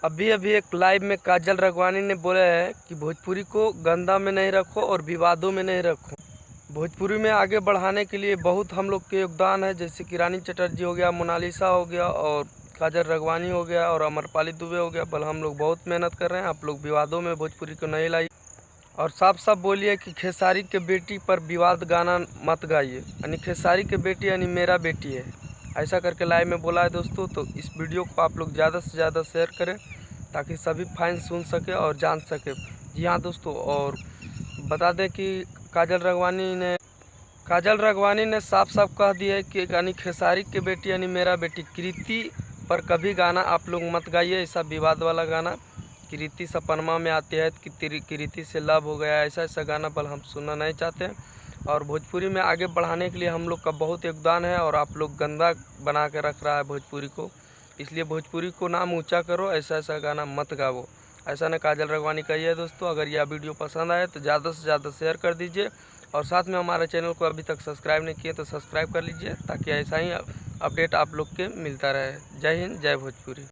अभी अभी एक लाइव में काजल राघवानी ने बोला है कि भोजपुरी को गंदा में नहीं रखो और विवादों में नहीं रखो। भोजपुरी में आगे बढ़ाने के लिए बहुत हम लोग के योगदान है, जैसे कि रानी चटर्जी हो गया, मोनालिसा हो गया और काजल राघवानी हो गया और अमरपाली दुबे हो गया। बल हम लोग बहुत मेहनत कर रहे हैं, आप लोग विवादों में भोजपुरी को नहीं लाई और साफ साफ बोलिए कि खेसारी के बेटी पर विवाद गाना मत गाइए, यानी खेसारी के बेटी यानी मेरा बेटी है, ऐसा करके लाइव में बोला है दोस्तों। तो इस वीडियो को आप लोग ज़्यादा से ज़्यादा शेयर करें ताकि सभी फैंस सुन सके और जान सके। जी हाँ दोस्तों, और बता दें कि काजल राघवानी ने साफ साफ कह दिया है कि यानी खेसारी के बेटी यानी मेरा बेटी कृति पर कभी गाना आप लोग मत गाइए, ऐसा विवाद वाला गाना। कृति सपनमा में आती है कि कृति से लव हो गया, ऐसा ऐसा गाना बल हम सुनना नहीं चाहते हैं। और भोजपुरी में आगे बढ़ाने के लिए हम लोग का बहुत योगदान है और आप लोग गंदा बना के रख रहा है भोजपुरी को, इसलिए भोजपुरी को नाम ऊंचा करो, ऐसा ऐसा गाना मत गाओ, ऐसा ने काजल राघवानी कही है दोस्तों। अगर यह वीडियो पसंद आए तो ज़्यादा से ज़्यादा शेयर कर दीजिए और साथ में हमारे चैनल को अभी तक सब्सक्राइब नहीं किए तो सब्सक्राइब कर लीजिए ताकि ऐसा ही अपडेट आप लोग के मिलता रहे। जय हिंद, जय भोजपुरी।